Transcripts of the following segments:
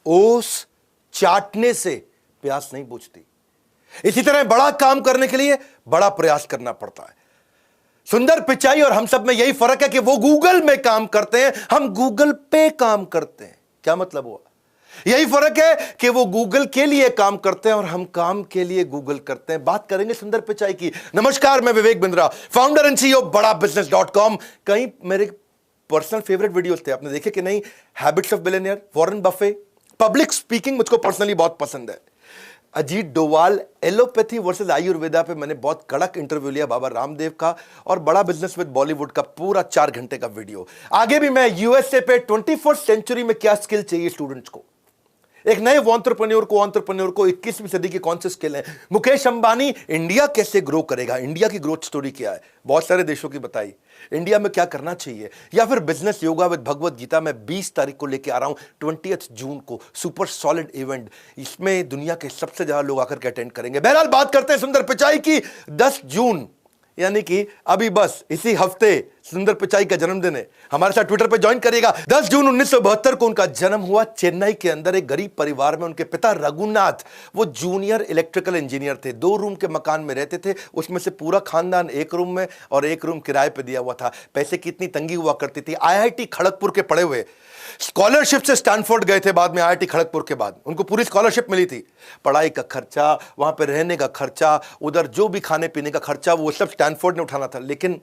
ओस चाटने से प्यास नहीं बुझती। इसी तरह बड़ा काम करने के लिए बड़ा प्रयास करना पड़ता है। सुंदर पिचाई और हम सब में यही फर्क है कि वो गूगल में काम करते हैं, हम गूगल पे काम करते हैं। क्या मतलब हुआ? यही फर्क है कि वो गूगल के लिए काम करते हैं और हम काम के लिए गूगल करते हैं। बात करेंगे सुंदर पिचाई की। नमस्कार, मैं Vivek Bindra, founder and CEO बड़ा बिजनेस.com। कई मेरे पर्सनल फेवरेट वीडियोस थे, आपने देखे कि नहीं? Habits of billionaire, Warren Buffett, public speaking मुझको पर्सनली बहुत पसंद है। अजीत डोवाल, एलोपैथी वर्सेस आयुर्वेदा पे मैंने बहुत कड़क इंटरव्यू लिया बाबा रामदेव का, और बड़ा बिजनेस विद बॉलीवुड का पूरा 4 घंटे का वीडियो। आगे भी मैं यूएसए पे 21st सेंचुरी में क्या स्किल चाहिए स्टूडेंट्स को, एक नए एंटरप्रेन्योर को 21वीं सदी की कौन से स्किल हैं, मुकेश अंबानी इंडिया कैसे ग्रो करेगा, इंडिया की ग्रोथ स्टोरी क्या है, बहुत सारे देशों की बताई, इंडिया में क्या करना चाहिए, या फिर business yoga with Bhagavad Gita मैं 20 तारीख को लेके आ रहा हूं, 20 जून को, सुपर सॉलिड इवेंट। इसमें दुनिया के सबसे ज्यादा लोग आकर के अटेंड करेंगे। बहरहाल बात करते हैं सुंदर पिचाई की। 10 जून यानी कि अभी बस इसी हफ्ते सुंदर पिचाई का जन्मदिन है। हमारे साथ ट्विटर पे ज्वाइन करिएगा। 10 जून 1972 को उनका जन्म हुआ चेन्नई के अंदर एक गरीब परिवार में। उनके पिता रघुनाथ वो जूनियर इलेक्ट्रिकल इंजीनियर थे। 2 रूम के मकान में रहते थे, उसमें से पूरा खानदान 1 रूम में और 1 रूम किराए पे दिया हुआ था। पैसे की इतनी तंगी हुआ करती थी। आईआईटी खड़गपुर के पढ़े हुए, स्कॉलरशिप से स्टैनफोर्ड गए थे बाद में, आईआईटी खड़गपुर के बाद उनको पूरी स्कॉलरशिप मिली थी। पढ़ाई का खर्चा, वहां पे रहने का खर्चा, उधर जो भी खाने पीने का खर्चा, वो सब स्टैनफोर्ड ने उठाना था। लेकिन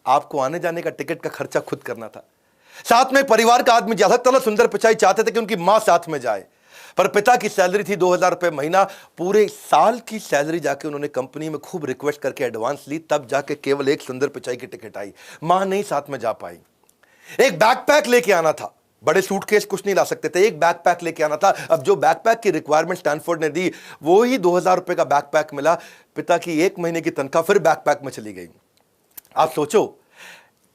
आपको आने जाने का टिकट का खर्चा खुद करना था। साथ में परिवार का आदमी ज्यादातर सुंदर पिचाई चाहते थे कि उनकी मां साथ में जाए, पर पिता की सैलरी थी 2000 रुपए महीना। पूरे साल की सैलरी जाके उन्होंने कंपनी में खूब रिक्वेस्ट करके एडवांस ली, तब जाके केवल एक सुंदर पिचाई की टिकट आई। मां नहीं साथ में जा पाई। एक बैकपैक लेके आना था, बड़े सूटकेस कुछ नहीं ला सकते थे, एक बैकपैक लेके आना था। अब जो बैकपैक की रिक्वायरमेंट स्टैनफोर्ड ने दी वो ही 2000 रुपए का बैकपैक मिला। पिता की 1 महीने की तनख्वाह फिर बैकपैक में चली गई। आप सोचो,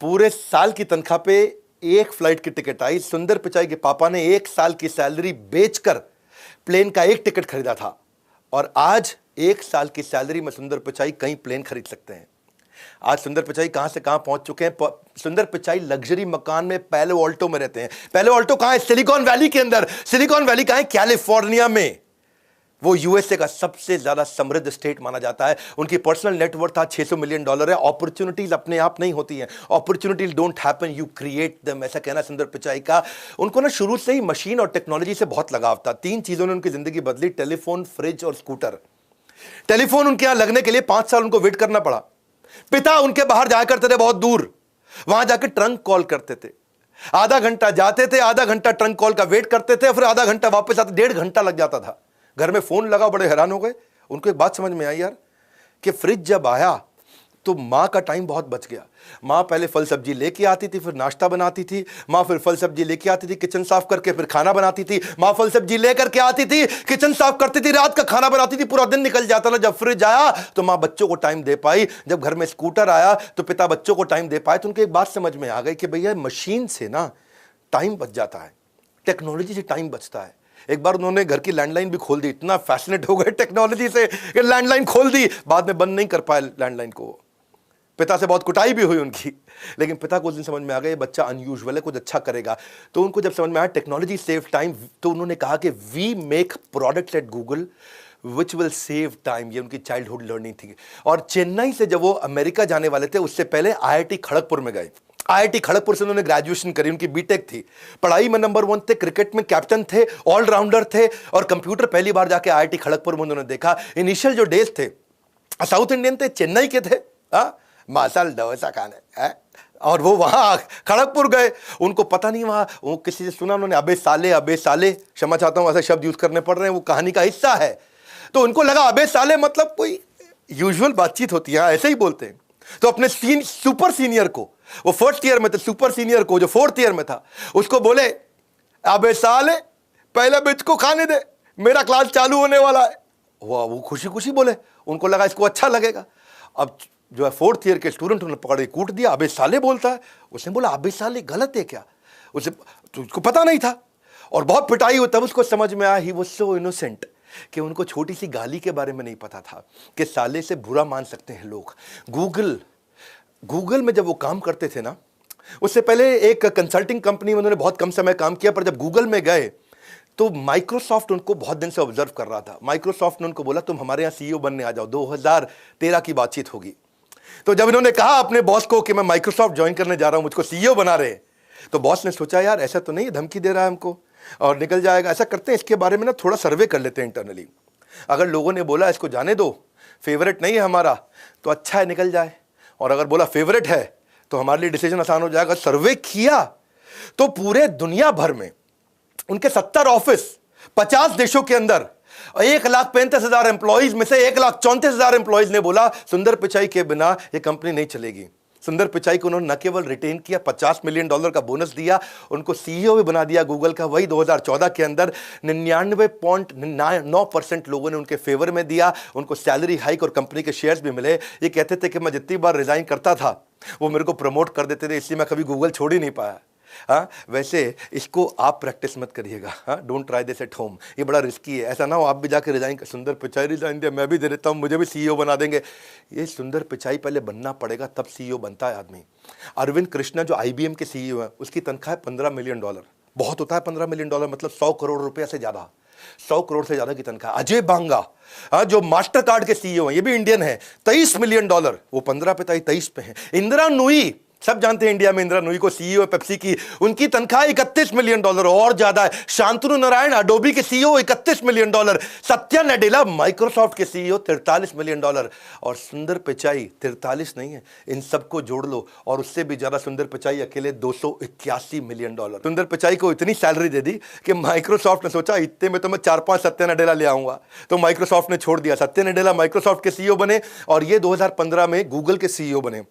पूरे साल की तनख्वाह पे एक फ्लाइट की टिकट आई। सुंदर पिचाई के पापा ने 1 साल की सैलरी बेचकर प्लेन का एक टिकट खरीदा था, और आज 1 साल की सैलरी में सुंदर पिचाई कई प्लेन खरीद सकते हैं। आज सुंदर पिचाई कहां से कहां पहुंच चुके हैं। सुंदर पिचाई लग्जरी मकान में पैलो ऑल्टो में रहते हैं। पैलो ऑल्टो कहां है? सिलिकॉन वैली के अंदर। सिलिकॉन वैली कहां है? कैलिफोर्निया में। वो यूएसए का सबसे ज्यादा समृद्ध स्टेट माना जाता है। उनकी पर्सनल नेटवर्थ था $600 मिलियन है। अपॉर्चुनिटीज अपने आप नहीं होती हैं, opportunities don't happen, you create them, ऐसा कहना सुंदर पिचाई का। उनको ना शुरू से ही मशीन और टेक्नोलॉजी से बहुत लगाव था। 3 चीजों ने उनकी जिंदगी बदली, टेलीफोन, फ्रिज और स्कूटर। टेलीफोन उनके यहां लगने के लिए 5 साल उनको वेट करना पड़ा। पिता उनके बाहर जाया करते थे बहुत दूर, वहां जाके ट्रंक कॉल करते थे। आधा घंटा जाते थे, आधा घंटा ट्रंक कॉल का वेट करते थे, फिर आधा घंटा वापस आते, 1.5 घंटा लग जाता था। घर में फोन लगा, बड़े हैरान हो गए। उनको एक बात समझ में आई यार, कि फ्रिज जब आया तो मां का टाइम बहुत बच गया। मां पहले फल सब्जी लेके आती थी, फिर नाश्ता बनाती थी। मां फिर फल सब्जी लेके आती थी, किचन साफ करके फिर खाना बनाती थी। मां फल सब्जी लेकर के आती थी, किचन साफ करती थी, रात का खाना बनाती थी, पूरा दिन निकल जाता था। जब फ्रिज आया तो मां बच्चों को टाइम दे पाई। जब घर में स्कूटर आया तो पिता बच्चों को टाइम दे पाए। तो उनको एक बात समझ में आ गई कि भैया मशीन से ना टाइम बच जाता है, टेक्नोलॉजी से टाइम बचता है। एक बार उन्होंने घर की लैंडलाइन भी खोल दी, इतना फैसिनेट हो गए टेक्नोलॉजी से कि लैंडलाइन खोल दी। बाद में बंद नहीं कर पाए लैंडलाइन को। पिता से बहुत कुटाई भी हुई उनकी, लेकिन पिता को उस दिन समझ में आ गया ये बच्चा अनयूजुअल है, कुछ अच्छा करेगा। तो उनको जब समझ में आया टेक्नोलॉजी सेव टाइम, तो उन्होंने कहा कि we make products at Google which will save time. ये उनकी चाइल्डहुड लर्निंग थी। और चेन्नई से जब वो अमेरिका जाने वाले थे, उससे पहले आईआईटी खड़गपुर में गए। आईआईटी खड़गपुर से उन्होंने ग्रेजुएशन करी, उनकी बीटेक थी। पढ़ाई में नंबर 1 थे, क्रिकेट में कैप्टन थे, ऑलराउंडर थे, और कंप्यूटर पहली बार जाके आईआईटी खड़गपुर में उन्होंने देखा। इनिशियल जो डेज थे, साउथ इंडियन थे, चेन्नई के थे, मसाल डोसा खाने है, और वो वहां खड़गपुर गए। उनको पता नहीं, वहां वो किसी से सुना उन्होंने, अबे साले, क्षमा चाहता हूं ऐसे शब्द यूज करने पड़ रहे हैं, वो कहानी का हिस्सा है। तो उनको लगा अबे साले मतलब कोई यूजुअल बातचीत होती है, ऐसे ही बोलते हैं। तो अपने सुपर सीनियर को, वो 1st ईयर में थे, सुपर सीनियर को जो 4th ईयर में था, उसको बोले अबे साले पहले बिच को खाने दे, मेरा क्लास चालू होने वाला है। वो खुशी खुशी बोले, उनको लगा इसको अच्छा लगेगा। अब जो है 4th ईयर के स्टूडेंट उन्होंने पकड़ के कूट दिया, अबे साले बोलता है। उसने बोला अबे साले गलत है क्या? उसे तो उसको पता नहीं था, और बहुत पिटाई हुई। तब उसको समझ में आया ही वो सो इनोसेंट, कि उनको छोटी सी गाली के बारे में नहीं पता था कि साले से बुरा मान सकते हैं लोग। गूगल में जब वो काम करते थे ना, उससे पहले एक कंसल्टिंग कंपनी में उन्होंने बहुत कम समय काम किया, पर जब गूगल में गए तो माइक्रोसॉफ्ट उनको बहुत दिन से ऑब्जर्व कर रहा था। माइक्रोसॉफ्ट ने उनको बोला तुम हमारे यहाँ सीईओ बनने आ जाओ, 2013 की बातचीत होगी। तो जब इन्होंने कहा अपने बॉस को कि मैं माइक्रोसॉफ्ट ज्वाइन करने जा रहा हूं, मुझको सीईओ बना रहे, तो बॉस ने सोचा यार ऐसा तो नहीं, धमकी दे रहा है हमको और निकल जाएगा। ऐसा करते हैं, इसके बारे में ना थोड़ा सर्वे कर लेते हैं इंटरनली। अगर लोगों ने बोला इसको जाने दो, फेवरेट नहीं है हमारा, तो अच्छा है निकल जाए, और अगर बोला फेवरेट है तो हमारे लिए डिसीजन आसान हो जाएगा। सर्वे किया तो पूरे दुनिया भर में उनके 70 ऑफिस 50 देशों के अंदर 1,35,000 एम्प्लॉइज में से 1,34,000 एम्प्लॉइज ने बोला सुंदर पिचाई के बिना यह कंपनी नहीं चलेगी। सुंदर पिचाई को उन्होंने न केवल रिटेन किया, $50 मिलियन का बोनस दिया, उनको सीईओ भी बना दिया गूगल का। वही 2014 के अंदर 99.9% लोगों ने उनके फेवर में दिया, उनको सैलरी हाइक और कंपनी के शेयर्स भी मिले। ये कहते थे कि मैं जितनी बार रिजाइन करता था वो मेरे को प्रमोट कर देते थे, इसलिए मैं कभी गूगल छोड़ ही नहीं पाया। हाँ, वैसे इसको आप प्रैक्टिस मत करिएगा। हाँ, don't try this at home, ये बड़ा रिस्की है। ऐसा ना हो आप भी जाके रिजाइन, सुंदर पिचाई रिजाइन दिया, मैं भी दे देता हूँ, मुझे भी सीईओ बना देंगे। ये सुंदर पिचाई पहले बनना पड़ेगा, तब सीईओ बनता है आदमी। अरविंद कृष्णा जो IBM के सीईओ है, उसकी तनख्वाह है $15 मिलियन। बहुत होता है $15 मिलियन, मतलब 100 करोड़ रुपया से ज्यादा, 100 करोड़ से ज्यादा की तनख्वाह। अजय बांगा जो मास्टर कार्ड के सीईओ हैं, ये भी इंडियन है, $23 मिलियन, वो 15 पे था, 23 पे है। इंदिरा नूई, सब जानते हैं इंडिया में इंदिरा नूई को, सीईओ है पेप्सी की, उनकी तनख्वाह $31 मिलियन और ज्यादा है। शांतनु नारायण अडोबी के CEO $31 million. Satya Nadella Microsoft के सीईओ $43 मिलियन। और सुंदर पिचाई 43 नहीं है, इन सबको जोड़ लो और उससे भी ज्यादा। सुंदर पिचाई अकेले $281 मिलियन। सुंदर पिचाई को इतनी सैलरी दे दी कि माइक्रोसॉफ्ट ने सोचा इतने में तो मैं 4-5 सत्या नडेला ले आऊंगा, तो माइक्रोसॉफ्ट ने छोड़ दिया। सत्या नडेला माइक्रोसॉफ्ट के सीईओ बने और ये 2015 में गूगल के सीईओ बने।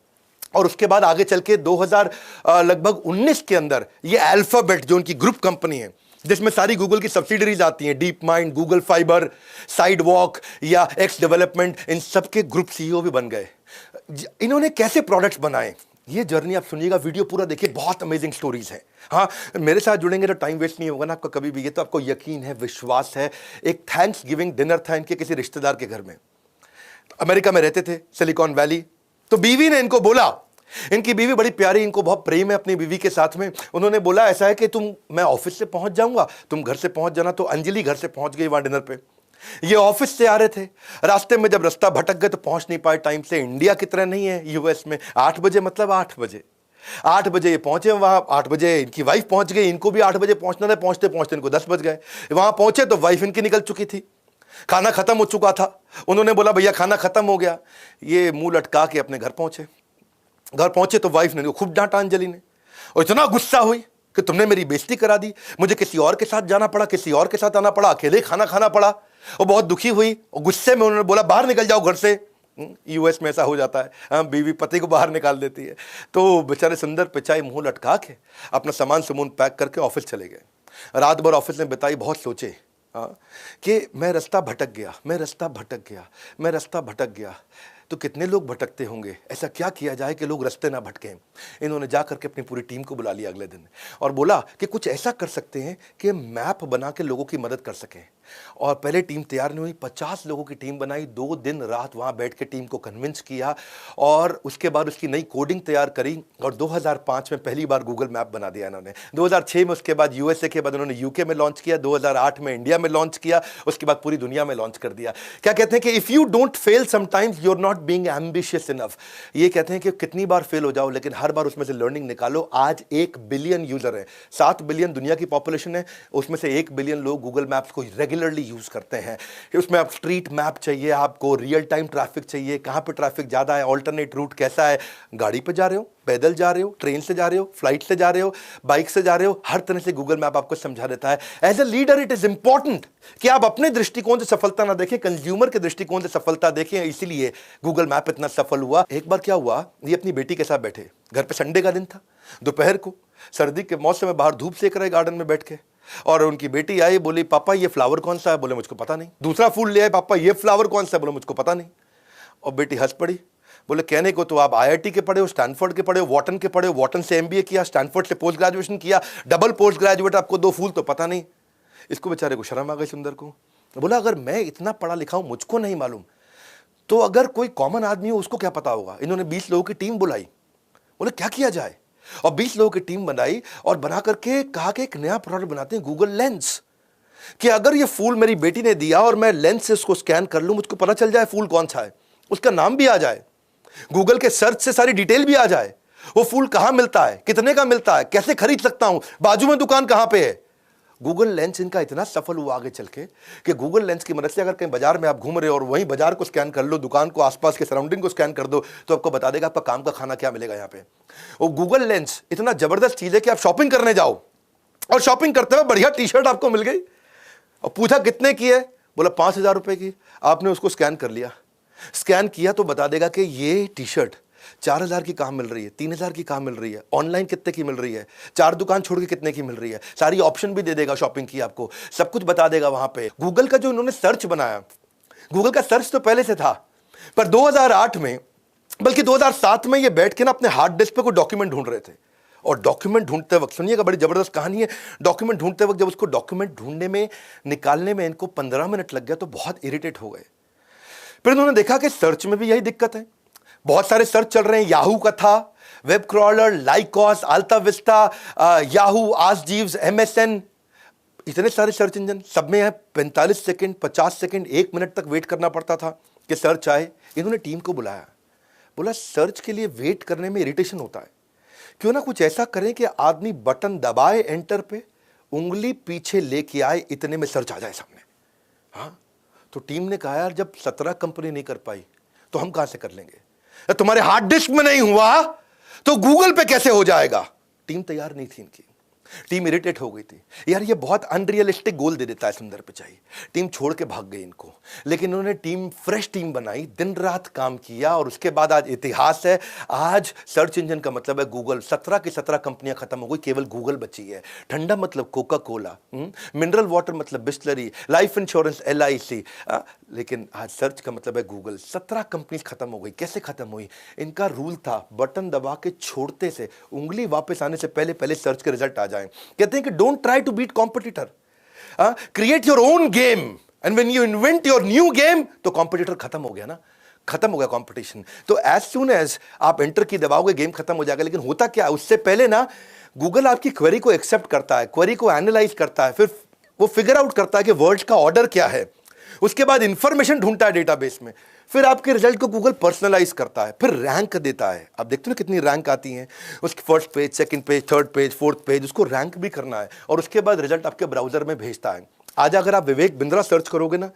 और उसके बाद आगे चल के 2019 के अंदर ये अल्फाबेट जो उनकी ग्रुप कंपनी है, जिसमें सारी गूगल की सब्सिडरीज आती हैं, deep mind, Google fibre, sidewalk या एक्स डेवलपमेंट, इन सब के ग्रुप सीईओ भी बन गए। इन्होंने कैसे प्रोडक्ट्स बनाए, ये जर्नी आप सुनिएगा, वीडियो पूरा देखिए, बहुत अमेजिंग स्टोरीज हैं। हाँ, मेरे साथ जुड़ेंगे तो टाइम वेस्ट नहीं होगा ना आपका कभी भी, ये तो आपको यकीन है, विश्वास है। एक थैंक्स गिविंग डिनर था इनके किसी रिश्तेदार के घर में, अमेरिका में रहते थे, सिलिकॉन वैली। तो बीवी ने इनको बोला, इनकी बीवी बड़ी प्यारी, इनको बहुत प्रेम है अपनी बीवी के साथ में। उन्होंने बोला ऐसा है कि मैं ऑफिस से पहुंच जाऊंगा, तुम घर से पहुंच जाना। तो अंजलि घर से पहुंच गई वहां डिनर पे। ये ऑफिस से आ रहे थे, रास्ते में जब रास्ता भटक गए तो पहुंच नहीं पाए टाइम से। इंडिया की तरह नहीं है यूएस में 8 बजे, मतलब 8 बजे ये पहुंचे वहां। 8 बजे इनकी वाइफ पहुंच गई, इनको भी 8 बजे पहुंचना था। पहुंचते पहुंचते इनको 10 बज गए। वहां पहुंचे तो वाइफ इनकी निकल चुकी थी, खाना खत्म हो चुका था। उन्होंने बोला भैया खाना खत्म हो गया। ये मुंह लटका के अपने घर पहुंचे। घर पहुंचे तो वाइफ ने खूब डांटा अंजलि ने, और इतना गुस्सा हुई कि तुमने मेरी बेइज्जती करा दी, मुझे किसी और के साथ जाना पड़ा, किसी और के साथ आना पड़ा, अकेले खाना खाना पड़ा। और बहुत दुखी हुई और गुस्से में उन्होंने बोला बाहर निकल जाओ घर से। यूएस में ऐसा हो जाता है, हाँ, बीवी पति को बाहर निकाल देती है। तो बेचारे सुंदर पिचाई मुंह लटका के अपना सामान सुमून पैक करके ऑफिस चले गए। रात भर ऑफिस में बिताई, बहुत सोचे कि मैं रास्ता भटक गया। तो कितने लोग भटकते होंगे, ऐसा क्या किया जाए कि लोग रास्ते ना भटकें। इन्होंने जा करके अपनी पूरी टीम को बुला लिया अगले दिन और बोला कि कुछ ऐसा कर सकते हैं कि मैप बना के लोगों की मदद कर सकें। और पहले टीम तैयार नहीं हुई, 50 लोगों की टीम बनाई, 2 दिन रात वहां बैठ के टीम को कन्विंस किया और उसके बाद उसकी नई कोडिंग तैयार करी। और 2005 में पहली बार गूगल मैप बना दिया इन्होंने। 2006 में उसके बाद यूएसए के बाद उन्होंने यूके में लॉन्च किया, 2008 में इंडिया में लॉन्च किया, उसके बाद पूरी दुनिया में लॉन्च कर दिया। क्या कहते हैं कि if you don't fail sometimes you are not being ambitious enough. ये कहते हैं कि कितनी बार फेल हो जाओ लेकिन हर बार उसमें से लर्निंग निकालो। आज 1 बिलियन यूजर है, 7 बिलियन दुनिया की पॉपुलेशन है, उसमें से 1 बिलियन लोग गूगल मैप्स को रेगुलरली यूज करते हैं। उसमें आप स्ट्रीट मैप चाहिए, आपको रियल टाइम ट्रैफिक चाहिए, कहां पे ट्रैफिक ज्यादा है, ऑल्टरनेट रूट कैसा है, गाड़ी पे जा रहे हो, पैदल जा रहे हो, ट्रेन से जा रहे हो, फ्लाइट से जा रहे हो, बाइक से जा रहे हो, हर तरह से गूगल मैप आपको समझा देता है। As a leader it is important कि आप अपने दृष्टिकोण से सफलता ना देखें, कंज्यूमर के दृष्टिकोण से सफलता देखें। इसीलिए गूगल मैप इतना सफल हुआ। एक बार क्या हुआ, ये अपनी बेटी के साथ बैठे, घर पे संडे का दिन था, दोपहर को सर्दी के मौसम में बाहर धूप सेक रहे गार्डन में बैठ के। और उनकी बेटी आई, बोली पापा ये फ्लावर कौन सा है, बोले मुझको पता नहीं। दूसरा फूल ले आए, पापा ये फ्लावर कौन सा है, बोले मुझको पता नहीं। और बेटी हंस पड़ी, बोले कहने को तो आप आईआईटी के पढ़े हो, स्टैनफोर्ड के पढ़े हो, वॉटन के पढ़े हो, वॉटन से एमबीए किया, स्टैनफोर्ड से पोस्ट ग्रेजुएशन किया, डबल पोस्ट ग्रेजुएट, आपको 2 फूल तो पता नहीं। इसको बेचारे को शर्म आ गई सुंदर को। बोला अगर मैं इतना पढ़ा लिखा हूं, मुझको नहीं मालूम, तो अगर कोई कॉमन आदमी हो उसको क्या पता होगा। इन्होंने 20 लोगों की टीम बुलाई, बोले क्या किया जाए, और 20 लोगों की टीम बनाई और बना करके कहा कि एक नया प्रोडक्ट बनाते हैं, गूगल लेंस। कि अगर ये फूल मेरी बेटी ने दिया और मैं लेंस से उसको स्कैन कर लूं, मुझको पता चल जाए फूल कौन सा है, उसका नाम भी आ जाए, गूगल के सर्च से सारी डिटेल भी आ जाए, वो फूल कहां मिलता है, कितने का मिलता है, कैसे खरीद सकता हूं, बाजू में दुकान कहां पे है। गूगल लेंस इनका इतना सफल हुआ आगे चल के कि गूगल लेंस की मदद से अगर कहीं बाजार में आप घूम रहे हो और वहीं बाजार को स्कैन कर लो, दुकान को, आसपास के सराउंडिंग को स्कैन कर दो, तो आपको बता देगा आपका काम का खाना क्या मिलेगा यहां पे। वो गूगल लेंस इतना जबरदस्त चीज है कि आप शॉपिंग करने जाओ और शॉपिंग करते हुए बढ़िया टी शर्ट आपको मिल गई और पूछा कितने की है, बोला 5,000 रुपए की। आपने उसको स्कैन कर लिया, स्कैन किया तो बता देगा कि ये टी शर्ट 4,000 की कहां मिल रही है, 3,000 की कहां मिल रही है, ऑनलाइन कितने की मिल रही है, 4 दुकान छोड़ के कितने की मिल रही है, सारी ऑप्शन भी दे देगा शॉपिंग की, आपको सब कुछ बता देगा वहां पे। गूगल का जो इन्होंने सर्च बनाया, गूगल का सर्च तो पहले से था, पर 2008 में, बल्कि 2007 में ये बैठ के ना अपने हार्ड डिस्क पे कोई डॉक्यूमेंट ढूंढ रहे थे। और डॉक्यूमेंट ढूंढते वक्त, सुनिएगा बड़ी जबरदस्त कहानी है, डॉक्यूमेंट ढूंढते वक्त जब उसको डॉक्यूमेंट ढूंढने में, निकालने में इनको 15 मिनट लग गया तो बहुत इरिटेट हो गए। फिर उन्होंने देखा कि सर्च में भी यही दिक्कत है, बहुत सारे सर्च चल रहे हैं, याहू का था, web crawler, Lycos, AltaVista, Yahoo, Ask Jeeves, MSN, इतने सारे सर्च इंजन, सब में है 45 सेकंड, 50 सेकंड, 1 मिनट तक वेट करना पड़ता था कि सर्च आए। इन्होंने टीम को बुलाया, बोला सर्च के लिए वेट करने में इरिटेशन होता है, क्यों ना कुछ ऐसा करें कि आदमी बटन दबाए एंटर पे, उंगली पीछे लेके आए, इतने में सर्च आ जाए सामने। हाँ, तो टीम ने कहा यार जब 17 कंपनी नहीं कर पाई तो हम कहां से कर लेंगे, तुम्हारे हार्ड डिस्क में नहीं हुआ तो गूगल पे कैसे हो जाएगा। टीम तैयार नहीं थी इनकी, टीम इरिटेट हो गई थी, यार ये बहुत अनरियलिस्टिक गोल दे देता है सुंदर पिचाई। टीम छोड़ के भाग गई इनको, लेकिन उन्होंने टीम, फ्रेश टीम बनाई, दिन रात काम किया और उसके बाद आज इतिहास है। आज सर्च इंजन का मतलब है गूगल, 17 की 17 कंपनियां खत्म हो गई, केवल गूगल बची है। ठंडा मतलब कोका कोला, मिनरल वाटर मतलब बिस्लरी, लाइफ इंश्योरेंस LIC, लेकिन आज सर्च का मतलब है गूगल। 17 कंपनी खत्म हो गई। कैसे खत्म हुई, इनका रूल था बटन दबा के छोड़ते से, उंगली वापस आने से पहले पहले सर्च के रिजल्ट आ जाए। कहते हैं कि don't try to beat competitor, create your own game, and when you invent your new game तो कॉम्पिटिटर खत्म हो गया ना, खत्म हो गया कंपटीशन। तो एज सून एज आप एंटर की दबाओगे गेम खत्म हो जाएगा। लेकिन होता क्या है, उससे पहले ना गूगल आपकी क्वेरी को एक्सेप्ट करता है, क्वेरी को एनालाइज करता है, फिर वो फिगर आउट करता है कि वर्ड्स का ऑर्डर क्या है, उसके बाद इंफॉर्मेशन ढूंढता है डेटाबेस में, फिर आपके रिजल्ट को गूगल पर्सनलाइज करता है, फिर रैंक देता है। आप देखते हो ना कितनी रैंक आती है, उसकी first page, second page, third page, fourth page, उसको रैंक भी करना है और उसके बाद रिजल्ट आपके ब्राउजर में भेजता है। आज अगर आप विवेक बिंद्रा सर्च करोगे ना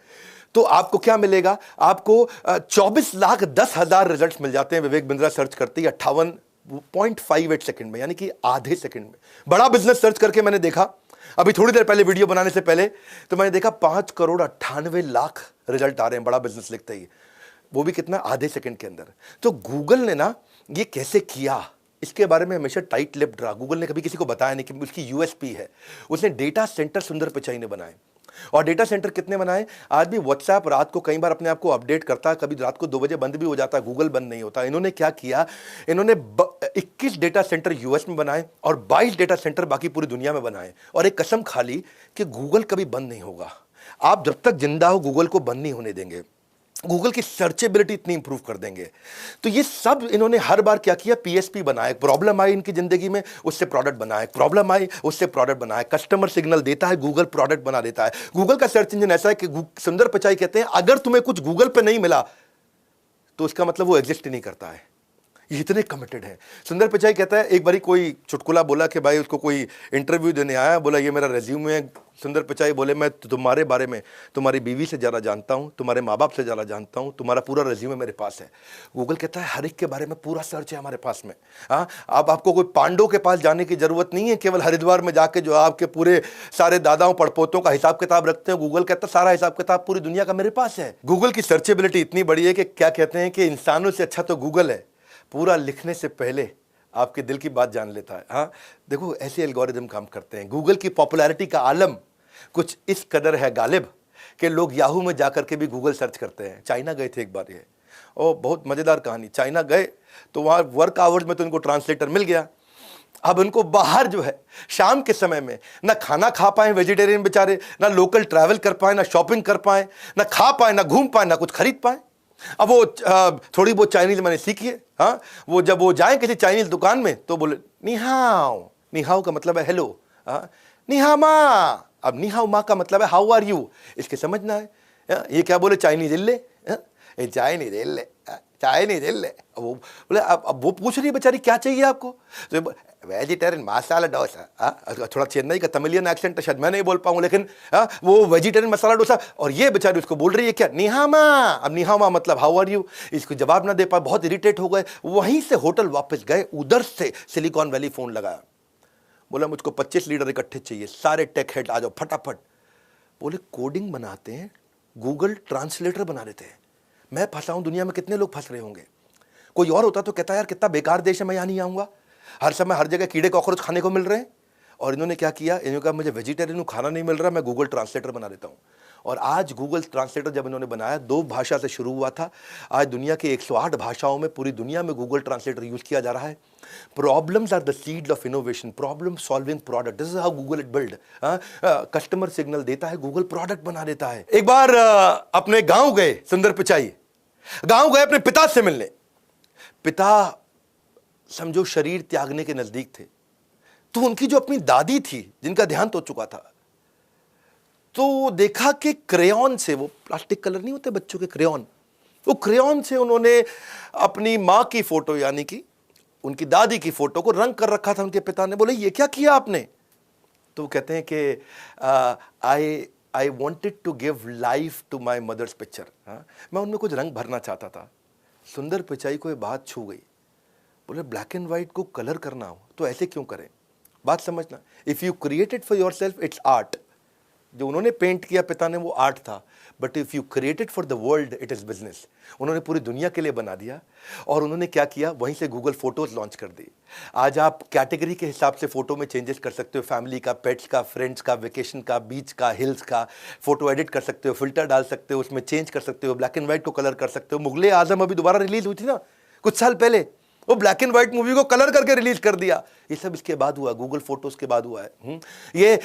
तो आपको क्या मिलेगा, आपको 24,10,000 रिजल्ट मिल जाते हैं विवेक बिंद्रा सर्च करते ही 58.58 सेकंड में, यानी कि आधे सेकंड में। बड़ा बिजनेस सर्च करके मैंने देखा अभी थोड़ी देर पहले, वीडियो बनाने से पहले, तो मैंने देखा 5,98,00,000 रिजल्ट आ रहे हैं बड़ा बिजनेस लिखते ही, वो भी कितना, आधे सेकंड के अंदर। तो गूगल ने ना ये कैसे किया, इसके बारे में हमेशा टाइट लिप्ड रहा। गूगल ने कभी किसी को बताया नहीं कि उसकी USP है। उसने डेटा सेंटर सुंदर पिचाई ने बनाए, और डेटा सेंटर कितने बनाए, आज भी व्हाट्सएप रात को कई बार अपने आप को अपडेट करता है, कभी रात को 2 बजे बंद भी हो जाता है, गूगल बंद नहीं होता। इन्होंने क्या किया, इन्होंने 21 डेटा सेंटर US में बनाए और 22 डेटा सेंटर बाकी पूरी दुनिया में बनाए, और एक कसम खा ली कि गूगल कभी बंद नहीं होगा। आप जब तक जिंदा हो गूगल को बंद नहीं होने देंगे, गूगल की सर्चेबिलिटी इतनी इंप्रूव कर देंगे। तो ये सब इन्होंने हर बार क्या किया, PSP बनाए, प्रॉब्लम आई इनकी जिंदगी में, उससे प्रोडक्ट बनाए, प्रॉब्लम आई उससे प्रोडक्ट बनाए, कस्टमर सिग्नल देता है, गूगल प्रोडक्ट बना देता है। गूगल का सर्च इंजन ऐसा है कि सुंदर पिचाई कहते हैं अगर तुम्हें कुछ गूगल पे नहीं मिला तो इसका मतलब वो एग्जिस्ट ही नहीं करता है। ये इतने कमिटेड है। सुंदर पिचाई कहता है, एक बारी कोई चुटकुला बोला कि भाई उसको कोई इंटरव्यू देने आया, बोला ये मेरा रेज्यूमे है। सुंदर पिचाई बोले मैं तुम्हारे बारे में तुम्हारी बीवी से ज़्यादा जानता हूँ, तुम्हारे माँ बाप से ज़्यादा जानता हूँ, तुम्हारा पूरा रेज्यूमे मेरे पास है। गूगल कहता है हर एक के बारे में पूरा सर्च है हमारे पास में। हाँ, अब आपको कोई पांडव के पास जाने की जरूरत नहीं है, केवल हरिद्वार में जाके जो आपके पूरे सारे दादाओं पड़पोतों का हिसाब किताब रखते हैं, गूगल कहता है सारा हिसाब किताब पूरी दुनिया का मेरे पास है। गूगल की सर्चेबिलिटी इतनी बड़ी है कि क्या कहते हैं कि इंसानों से अच्छा तो गूगल है, पूरा लिखने से पहले आपके दिल की बात जान लेता है। हाँ, देखो ऐसे एल्गोरिदम काम करते हैं। गूगल की पॉपुलैरिटी का आलम कुछ इस कदर है गालिब कि लोग याहू में जाकर के भी गूगल सर्च करते हैं। चाइना गए थे एक बार, ये और बहुत मज़ेदार कहानी, चाइना गए तो वहाँ वर्क आवर्स में तो उनको ट्रांसलेटर मिल गया। अब उनको बाहर जो है शाम के समय में ना खाना खा पाए वेजिटेरियन बेचारे, ना लोकल ट्रैवल कर पाए, ना शॉपिंग कर पाए, ना खा पाए, ना घूम पाए, ना कुछ खरीद पाए। अब वो थोड़ी बहुत चाइनीज मैंने सीखी है। हाँ, वो जब वो जाए किसी चाइनीज दुकान में तो बोले निहाओ, निहाओ का मतलब है हेलो, निहा माँ, अब नी हाउ मा का मतलब है हाउ आर यू, इसके समझना है। ये क्या बोले, चाइनीज इल्ले, चाइनीज इल्ले, चाइनीज इल्ले। वो बोले अब वो पूछ रही बेचारी क्या चाहिए आपको, तो वेजिटेरियन मसाला डोसा। थोड़ा चेन्नई का तमिलियन एक्सेंट तो शायद मैं नहीं बोल पाऊँ, लेकिन वो वेजिटेरियन मसाला डोसा, और ये बेचारी उसको बोल रही है क्या, निहामा। अब निहामा मतलब हाउ आर यू, इसको जवाब ना दे पाए, बहुत इरिटेट हो गए। वहीं से होटल वापस गए, उधर से सिलिकॉन वैली फोन लगाया, बोला मुझको 25 लीटर इकट्ठे चाहिए, सारे टेक हेड आ जाओ फटाफट। बोले कोडिंग बनाते हैं, गूगल ट्रांसलेटर बना देते हैं। मैं फंसा हूं, दुनिया में कितने लोग फंस रहे होंगे। कोई और होता तो कहता यार कितना बेकार देश है, मैं यहां नहीं आऊंगा, हर समय हर जगह कीड़े कॉकरोच खाने को मिल रहे हैं। और इन्होंने क्या किया, इन्होंने कहा मुझे वेजिटेरियन खाना नहीं मिल रहा, मैं गूगल ट्रांसलेटर बना देता हूं। और आज गूगल ट्रांसलेटर जब इन्होंने बनाया, 2 भाषा से शुरू हुआ था, आज दुनिया के 108 भाषाओं में पूरी दुनिया में गूगल ट्रांसलेटर यूज किया जा रहा है। Problems are the seed of innovation, problem solving product, this is how Google it build. Customer signal देता है, गूगल प्रोडक्ट बना देता है। एक बार अपने गांव गए सुंदर पिचाई, गांव गए अपने पिता से मिलने। पिता समझो शरीर त्यागने के नजदीक थे, तो उनकी जो अपनी दादी थी जिनका देहांत हो चुका था, तो देखा कि क्रेयॉन से, वो प्लास्टिक कलर नहीं होते बच्चों के क्रेयॉन, वो क्रेयॉन से उन्होंने अपनी मां की फोटो यानी कि उनकी दादी की फोटो को रंग कर रखा था उनके पिता ने। बोले ये क्या किया आपने, तो वो कहते हैं कि I wanted to give life to my mother's picture. मैं उनमें कुछ रंग भरना चाहता था। सुंदर पिचाई को ये बात छू गई। बोले ब्लैक एंड व्हाइट को कलर करना हो तो ऐसे क्यों करें, बात समझना, if you create it for your self it's art. जो उन्होंने पेंट किया पिता ने वो आर्ट था, but if you create it for the world it is business. उन्होंने पूरी दुनिया के लिए बना दिया। और उन्होंने क्या किया, वहीं से गूगल फोटोज लॉन्च कर दी। आज आप कैटेगरी के हिसाब से फोटो में चेंजेस कर सकते हो, फैमिली का, पेट्स का, फ्रेंड्स का, वेकेशन का, बीच का, हिल्स का, फोटो एडिट कर सकते हो, फिल्टर डाल सकते हो, उसमें चेंज कर सकते हो, ब्लैक एंड व्हाइट को कलर कर सकते हो। मुगले आजम अभी दोबारा रिलीज हुई थी ना कुछ साल पहले, वो ब्लैक एंड व्हाइट मूवी को कलर करके रिलीज कर दिया। ये सब इसके बाद हुआ, गूगल फोटोज के बाद हुआ है। ये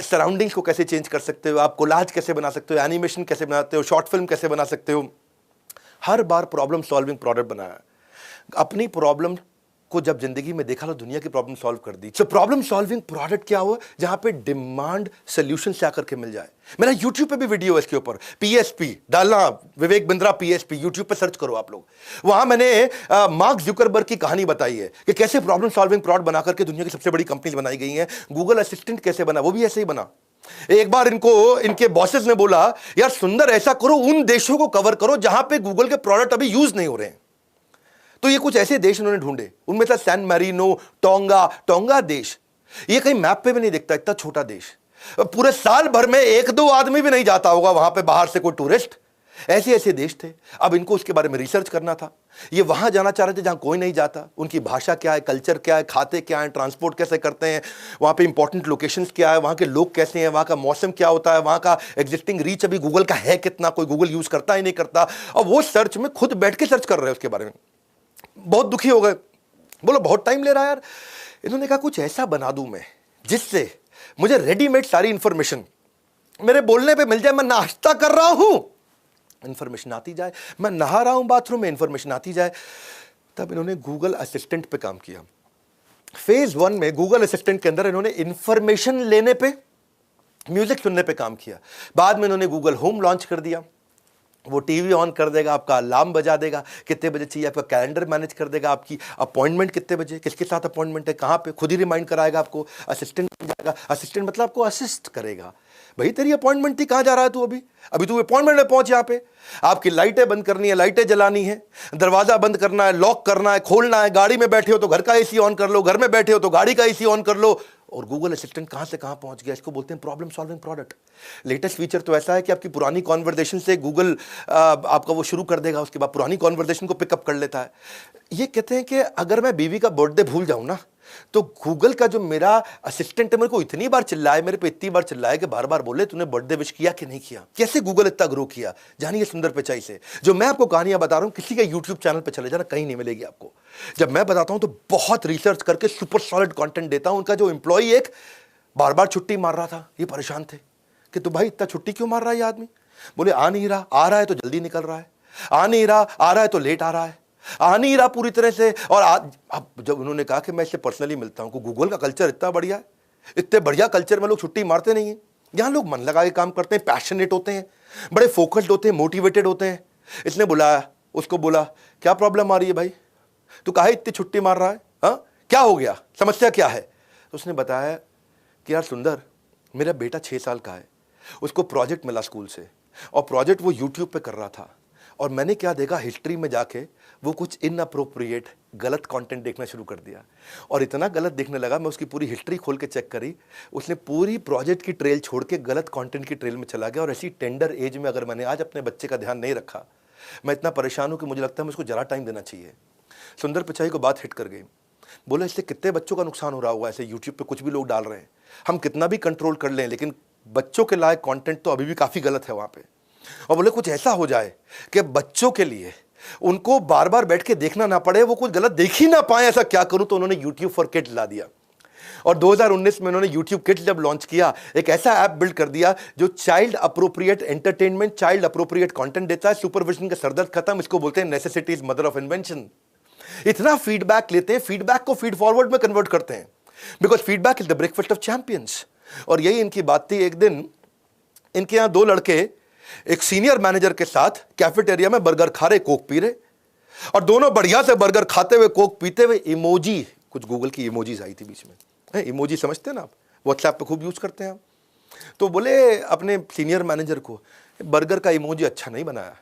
सराउंडिंग्स को कैसे चेंज कर सकते हो, आप कोलाज कैसे बना सकते हो, एनिमेशन कैसे बनाते हो, शॉर्ट फिल्म कैसे बना सकते हो। हर बार प्रॉब्लम सॉल्विंग प्रोडक्ट बनाया। अपनी प्रॉब्लम को जब जिंदगी में देखा तो दुनिया की प्रॉब्लम सॉल्व कर दी। तो प्रॉब्लम सॉल्विंग प्रोडक्ट क्या हुआ, जहां पे डिमांड सोल्यूशन से आकर के मिल जाए। मेरा यूट्यूब पे भी वीडियो है इसके ऊपर, पीएसपी डालना, विवेक बिंद्रा पीएसपी, यूट्यूब पे सर्च करो आप लोग। वहां मैंने मार्क जुकरबर्ग की कहानी बताई है कि कैसे प्रॉब्लम सॉल्विंग प्रोडक्ट बनाकर के दुनिया की सबसे बड़ी कंपनीज बनाई गई हैं। गूगल असिस्टेंट कैसे बना, वो भी ऐसे ही बना। एक बार इनको इनके बॉसेस ने बोला, यार सुंदर ऐसा करो, उन देशों को कवर करो जहां पे गूगल के प्रोडक्ट अभी यूज नहीं हो रहे हैं। तो ये कुछ ऐसे देश उन्होंने ढूंढे, उनमें था सैन मैरिनो, टोंगा देश। ये कहीं मैप पे भी नहीं दिखता, इतना छोटा देश। पूरे साल भर में 1-2 आदमी भी नहीं जाता होगा वहां पे बाहर से कोई टूरिस्ट। ऐसे ऐसे देश थे। अब इनको उसके बारे में रिसर्च करना था। ये वहां जाना चाह रहे थे जहां कोई नहीं जाता। उनकी भाषा क्या है, कल्चर क्या है, खाते क्या है, ट्रांसपोर्ट कैसे करते हैं, वहां पे इंपॉर्टेंट लोकेशंस क्या है, वहां के लोग कैसे हैं, वहां का मौसम क्या होता है, वहां का एग्जिस्टिंग रीच अभी गूगल का है कितना, कोई गूगल यूज करता ही नहीं करता। और वो सर्च में खुद बैठ के सर्च कर रहे हैं उसके बारे में। बहुत दुखी हो गए, बोलो बहुत टाइम ले रहा है यार। इन्होंने कहा कुछ ऐसा बना दूं मैं जिससे मुझे रेडीमेड सारी इंफॉर्मेशन मेरे बोलने पे मिल जाए। मैं नाश्ता कर रहा हूं, इंफॉर्मेशन आती जाए, मैं नहा रहा हूं बाथरूम में, इंफॉर्मेशन आती जाए। तब इन्होंने गूगल असिस्टेंट पे काम किया। फेज 1 में गूगल असिस्टेंट के अंदर इन्होंने इंफॉर्मेशन लेने पे, म्यूजिक सुनने पे काम किया। बाद में इन्होंने गूगल होम लॉन्च कर दिया। वो टीवी ऑन कर देगा, आपका अलार्म बजा देगा, कितने बजे चाहिए, आपका कैलेंडर मैनेज कर देगा, आपकी अपॉइंटमेंट कितने बजे, किसके साथ अपॉइंटमेंट है, कहाँ पे, खुद ही रिमाइंड कराएगा आपको। असिस्टेंट बन जाएगा। असिस्टेंट मतलब आपको असिस्ट करेगा। भाई तेरी अपॉइंटमेंट थी, कहाँ जा रहा है तू, अभी तू अपॉइंटमेंट में पहुंच। यहाँ पे आपकी लाइटें बंद करनी है, लाइटें जलानी है, दरवाजा बंद करना है, लॉक करना है, खोलना है। गाड़ी में बैठे हो तो घर का एसी ऑन कर लो, घर में बैठे हो तो गाड़ी का एसी ऑन कर लो। और गूगल असिस्टेंट कहां से कहां पहुंच गया। इसको बोलते हैं problem solving product. Latest feature तो ऐसा है कि आपकी पुरानी कॉन्वर्सेशन से गूगल आपका वो शुरू कर देगा, उसके बाद पुरानी कॉन्वर्सेशन को पिकअप कर लेता है। ये कहते हैं कि अगर मैं बीवी का बर्थडे भूल जाऊं ना, तो गूगल का जो मेरा असिस्टेंट है मेरे को इतनी बार चिल्लाए, मेरे पे इतनी बार चिल्लाए कि बार बार बोले तूने बर्थडे विश किया कि नहीं किया। कैसे गूगल इतना ग्रो किया, जानिए सुंदर पिचाई से। जो मैं आपको कहानियां बता रहा हूं, किसी का यूट्यूब चैनल पे चले जाना, कहीं नहीं मिलेगी आपको। जब मैं बताता हूं तो बहुत रिसर्च करके सुपर सॉलिड कंटेंट देता हूं। उनका जो एम्प्लॉई एक बार बार छुट्टी मार रहा था, ये परेशान थे कि तो भाई इतना छुट्टी क्यों मार रहा है ये आदमी। बोले आ नहीं रहा, आ रहा है तो जल्दी निकल रहा है, आ नहीं रहा, आ रहा है तो लेट आ रहा है, आ नहीं रहा पूरी तरह से। और अब जब उन्होंने कहा कि मैं इससे पर्सनली मिलता हूं, गूगल का कल्चर इतना बढ़िया है, इतने बढ़िया कल्चर में लोग छुट्टी मारते नहीं है। यहां लोग मन लगा के काम करते हैं, पैशनेट होते हैं, बड़े फोकस्ड होते हैं, मोटिवेटेड होते हैं। इसने बुलाया, उसको बोला क्या प्रॉब्लम आ रही है भाई, तू काहे इतनी छुट्टी मार रहा है, हाँ क्या हो गया, समस्या क्या है। तो उसने बताया कि यार सुंदर, मेरा बेटा 6 साल का है, उसको प्रोजेक्ट मिला स्कूल से, और प्रोजेक्ट वो यूट्यूब पे कर रहा था, और मैंने क्या देखा, हिस्ट्री में जाके वो कुछ इनअप्रोप्रिएट गलत कंटेंट देखना शुरू कर दिया, और इतना गलत देखने लगा, मैं उसकी पूरी हिस्ट्री खोल के चेक करी, उसने पूरी प्रोजेक्ट की ट्रेल छोड़ के गलत कंटेंट की ट्रेल में चला गया। और ऐसी टेंडर एज में अगर मैंने आज अपने बच्चे का ध्यान नहीं रखा, मैं इतना परेशान हूं कि मुझे लगता है मुझको जरा टाइम देना चाहिए। सुंदर पिचाई को बात हिट कर गई। बोला इससे कितने बच्चों का नुकसान हो रहा होगा, ऐसे यूट्यूब पे कुछ भी लोग डाल रहे हैं, हम कितना भी कंट्रोल कर लें, लेकिन बच्चों के लायक कंटेंट तो अभी भी काफ़ी गलत है वहाँ पे। और बोले कुछ ऐसा हो जाए कि बच्चों के लिए उनको बार बार बैठ के देखना ना पड़े, वो कुछ गलत देख ही ना पाए, ऐसा क्या करूं। तो उन्होंने यूट्यूब फॉर किड्स ला दिया, और 2019 में उन्होंने यूट्यूब किड्स जब लॉन्च किया, एक ऐसा ऐप बिल्ड कर दिया जो child appropriate entertainment, child appropriate content देता है। सुपरविजन का सरदर्द खत्म, इसको बोलते हैं necessity is mother of invention. इतना फीडबैक लेते हैं, फीडबैक को फीड फॉरवर्ड में कन्वर्ट करते हैं, because feedback is the breakfast of champions. और यही इनकी बात थी। एक दिन इनके यहां 2 लड़के एक सीनियर मैनेजर के साथ कैफेटेरिया में बर्गर खा रहे, कोक पी रहे, और दोनों बढ़िया से बर्गर खाते हुए, कोक पीते हुए, इमोजी, कुछ गूगल की इमोजीज आई थी बीच में, इमोजी समझते हैं ना आप, व्हाट्सएप पे खूब यूज करते हैं आप। तो बोले अपने सीनियर मैनेजर को, बर्गर का इमोजी अच्छा नहीं बनाया।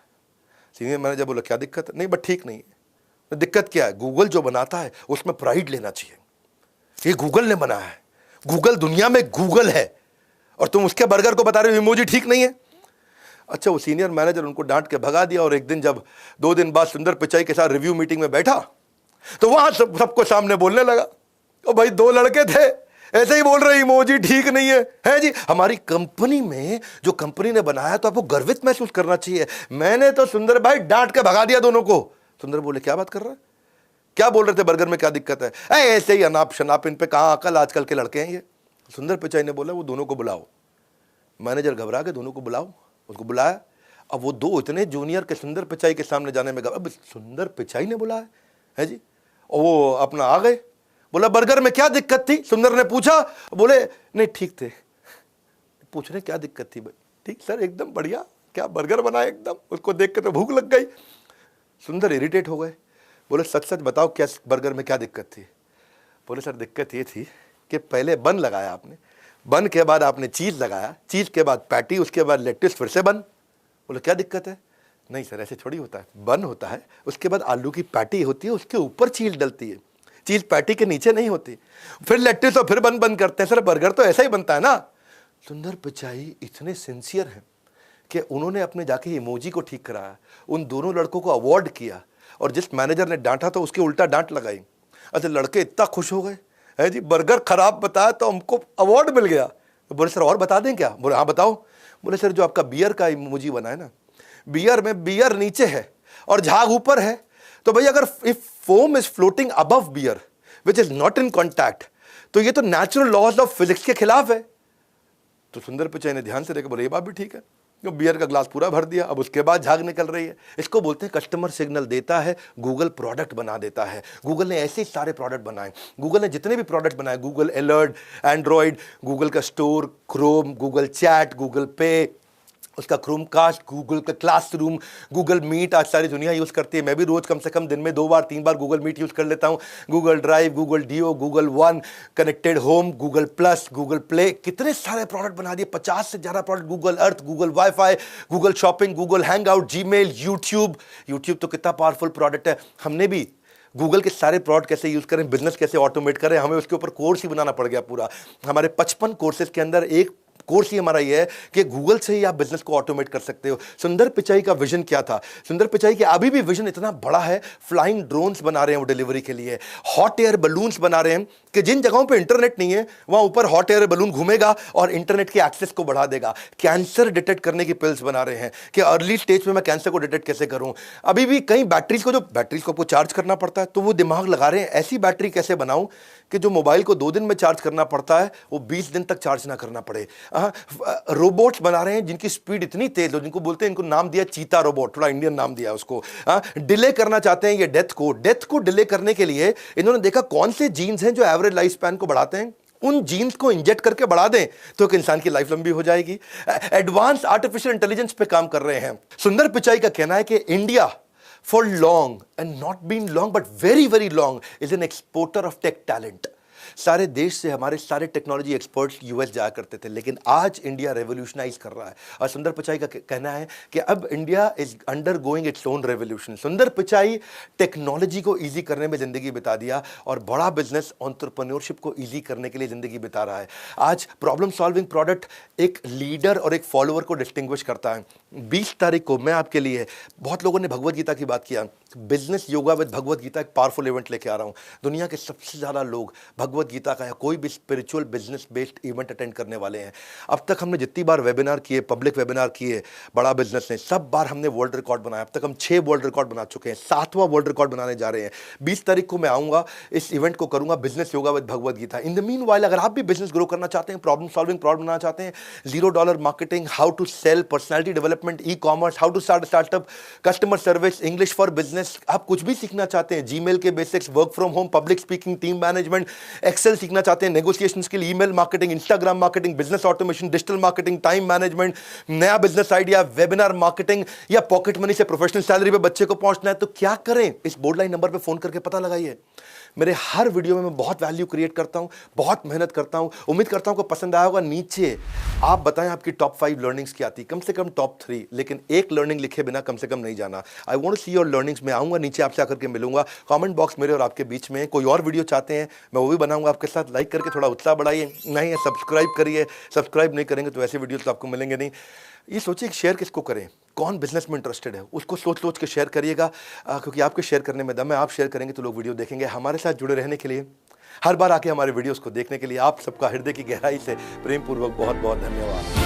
सीनियर मैनेजर बोला क्या दिक्कत है, नहीं बट ठीक नहीं है। दिक्कत क्या है, गूगल जो बनाता है उसमें प्राइड लेना चाहिए, ये गूगल ने बनाया है, गूगल दुनिया में गूगल है, और तुम उसके बर्गर को बता रहे हो इमोजी ठीक नहीं है। अच्छा, वो सीनियर मैनेजर उनको डांट के भगा दिया। और एक दिन जब 2 दिन बाद सुंदर पिचाई के साथ रिव्यू मीटिंग में बैठा, तो वहां सबको सामने बोलने लगा, ओ भाई 2 लड़के थे ऐसे ही बोल रहे इमोजी ठीक नहीं है जी, हमारी कंपनी में जो कंपनी ने बनाया तो आपको गर्वित महसूस करना चाहिए, मैंने तो सुंदर भाई डांट के भगा दिया दोनों को। सुंदर बोले क्या बात कर रहा है, क्या बोल रहे थे, बर्गर में क्या दिक्कत है, ऐसे ही अनाप शनाप, इन पे कहां अकल, आजकल के लड़के हैं ये। सुंदर पिचाई ने बोला वो दोनों को बुलाओ। मैनेजर घबरा के दोनों को बुलाओ, उसको बुलाया। अब वो 2 इतने जूनियर के सुंदर पिचाई के सामने जाने में, अब सुंदर पिचाई ने बुलाया है जी, और वो अपना आ गए। बोला बर्गर में क्या दिक्कत थी, सुंदर ने पूछा। बोले नहीं ठीक थे। पूछ रहे क्या दिक्कत थी भाई, ठीक सर एकदम बढ़िया, क्या बर्गर बनाया एकदम, उसको देख के तो भूख लग गई। सुंदर इरिटेट हो गए, बोले सच सच बताओ क्या बर्गर में क्या दिक्कत थी। बोले सर दिक्कत ये थी कि पहले बन लगाया आपने, बन के बाद आपने चीज़ लगाया, चीज़ के बाद पैटी, उसके बाद लेट्स, फिर से बन। बोले क्या दिक्कत है, नहीं सर ऐसे थोड़ी होता है, बन होता है, उसके बाद आलू की पैटी होती है, उसके ऊपर चीज़ डलती है, चीज़ पैटी के नीचे नहीं होती, फिर लेट्स और फिर बन करते हैं। सर बर्गर तो ऐसा ही बनता है ना। सुंदर पिचाई इतने सिंसियर हैं कि उन्होंने अपने जाके इमोजी को ठीक कराया, उन दोनों लड़कों को अवार्ड किया, और जिस मैनेजर ने डांटा तो उसके उल्टा डांट लगाई। अच्छा, लड़के इतना खुश हो गए है जी, बर्गर खराब बताया तो हमको अवार्ड मिल गया। तो बोले सर और बता दें क्या। बोले हाँ बताओ। बोले सर जो आपका बियर का इमोजी बना है ना, बियर में बियर नीचे है और झाग ऊपर है, तो भाई अगर if foam is floating above beer which is not in contact, तो ये तो नेचुरल लॉज ऑफ फिजिक्स के खिलाफ है। तो सुंदर पिचाई ने ध्यान से देखा, बोले ये बात भी ठीक है। तो बियर का ग्लास पूरा भर दिया, अब उसके बाद झाग निकल रही है। इसको बोलते हैं कस्टमर सिग्नल देता है, गूगल प्रोडक्ट बना देता है। गूगल ने ऐसे सारे प्रोडक्ट बनाए, गूगल ने जितने भी प्रोडक्ट बनाए, गूगल अलर्ट, एंड्रॉइड, गूगल का store, Chrome, Google chat, Google पे, उसका क्रोमकास्ट, गूगल का क्लासरूम, गूगल मीट, आज सारी दुनिया यूज़ करती है। मैं भी रोज़ कम से कम दिन में 2 बार 3 बार गूगल मीट यूज़ कर लेता हूँ। Google drive, Google do, Google one, connected home, Google plus, Google play, कितने सारे प्रोडक्ट बना दिए, 50 से ज़्यादा product. Google Earth, Google wifi, Google shopping, Google hangout, Gmail, YouTube. YouTube तो कितना पावरफुल प्रोडक्ट है। हमने भी गूगल के सारे प्रोडक्ट कैसे यूज़ करें, बिजनेस कैसे ऑटोमेट करें, हमें उसके ऊपर कोर्स ही बनाना पड़ गया पूरा। हमारे 55 कोर्सेज के अंदर एक कोर्स ही हमारा ये है कि गूगल से ही आप बिजनेस को ऑटोमेट कर सकते हो। सुंदर पिचाई का विजन क्या था? सुंदर पिचाई का अभी भी विजन इतना बड़ा है, फ्लाइंग ड्रोन्स बना रहे हैं वो डिलीवरी के लिए, हॉट एयर बलून्स बना रहे हैं कि जिन जगहों पे इंटरनेट नहीं है वहां ऊपर हॉट एयर बलून घूमेगा और इंटरनेट के एक्सेस को बढ़ा देगा। कैंसर डिटेक्ट करने की पिल्स बना रहे हैं कि अर्ली स्टेज में मैं कैंसर को डिटेक्ट कैसे करूं। अभी भी कई बैटरीज को आपको चार्ज करना पड़ता है, तो वो दिमाग लगा रहे हैं ऐसी बैटरी कैसे बनाऊं कि जो मोबाइल को 2 दिन में चार्ज करना पड़ता है वो 20 दिन तक चार्ज ना करना पड़े। रोबोट्स बना रहे हैं जिनकी स्पीड इतनी तेज हो, जिनको बोलते हैं, इनको नाम दिया चीता रोबोट, थोड़ा इंडियन नाम दिया उसको। डिले करना चाहते हैं ये डेथ को डिले करने के लिए इन्होंने देखा कौन से जीन्स हैं जो एवरेज लाइफ स्पैन को बढ़ाते हैं उन जीन्स को इंजेक्ट करके बढ़ा दें तो एक इंसान की लाइफ लंबी हो जाएगी। एडवांस आर्टिफिशियल इंटेलिजेंस पे काम कर रहे हैं। सुंदर पिचाई का कहना है कि India for long and not been long but very very long is an exporter of tech talent. सारे देश से हमारे सारे टेक्नोलॉजी एक्सपर्ट्स यूएस जाया करते थे, लेकिन आज इंडिया रेवोल्यूशनाइज कर रहा है। और सुंदर पिचाई का कहना है कि अब India is under going its own revolution. सुंदर पिचाई टेक्नोलॉजी को ईजी करने में जिंदगी बिता दिया और बड़ा बिजनेस एंटरप्रेन्योरशिप को ईजी करने के लिए जिंदगी बिता रहा है। आज प्रॉब्लम सॉल्विंग प्रोडक्ट एक लीडर और एक फॉलोअर को डिस्टिंग्विश करता है। 20 तारीख को मैं आपके लिए, बहुत लोगों ने भगवत गीता की बात किया, business yoga with Bhagavad Gita एक पावरफुल इवेंट लेके आ रहा हूं। दुनिया के सबसे ज्यादा लोग भगवत गीता का या कोई भी spiritual business based event attend करने वाले हैं। अब तक हमने जितनी बार वेबिनार किए, पब्लिक वेबिनार किए बड़ा बिजनेस ने, सब बार हमने वर्ल्ड रिकॉर्ड बनाया। अब तक हम 6 वर्ल्ड रिकॉर्ड बना चुके हैं, 7वां वर्ल्ड रिकॉर्ड बनाने जा रहे हैं। 20 तारीख को मैं आऊंगा, इस इवेंट को करूंगा business yoga with Bhagavad Gita. In the meanwhile अगर आप भी बिजनेस ग्रो करना चाहते हैं, प्रॉब्लम सॉल्विंग प्रोडक्ट बनाना चाहते हैं, $0 marketing, how to sell, personality development, e commerce, how to start startup, customer service, English for business, आप कुछ भी सीखना चाहते हैं, जीमेल के basics, work from home, public speaking, team management, Excel सीखना चाहते हैं, negotiation skill, email marketing, Instagram marketing, business automation, digital marketing, time management, नया बिजनेस आइडिया, वेबिनार मार्केटिंग या पॉकेट मनी से प्रोफेशनल सैलरी पे बच्चे को पहुंचना है, तो क्या करें? इस बोर्ड लाइन नंबर पे फोन करके पता लगाइए। मेरे हर वीडियो में मैं बहुत वैल्यू क्रिएट करता हूं, बहुत मेहनत करता हूं। उम्मीद करता हूं कि पसंद आया होगा। नीचे आप बताएं आपकी टॉप 5 लर्निंग्स क्या थी, कम से कम टॉप 3, लेकिन एक लर्निंग लिखे बिना कम से कम नहीं जाना। I want to see your learnings. मैं आऊंगा, नीचे आपसे आकर के मिलूंगा। कमेंट बॉक्स मेरे और आपके बीच में। कोई और वीडियो चाहते हैं मैं वो भी बनाऊंगा आपके साथ। लाइक करके थोड़ा उत्साह बढ़ाइए, नहीं है सब्सक्राइब करिए। सब्सक्राइब नहीं करेंगे तो ऐसे वीडियोस तो आपको मिलेंगे नहीं। ये सोचिए कि शेयर किसको करें, कौन बिजनेस में इंटरेस्टेड है, उसको सोच सोच के शेयर करिएगा, क्योंकि आपके शेयर करने में दम है। आप शेयर करेंगे तो लोग वीडियो देखेंगे। हमारे साथ जुड़े रहने के लिए, हर बार आके हमारे वीडियोस को देखने के लिए आप सबका हृदय की गहराई से प्रेम पूर्वक बहुत बहुत धन्यवाद।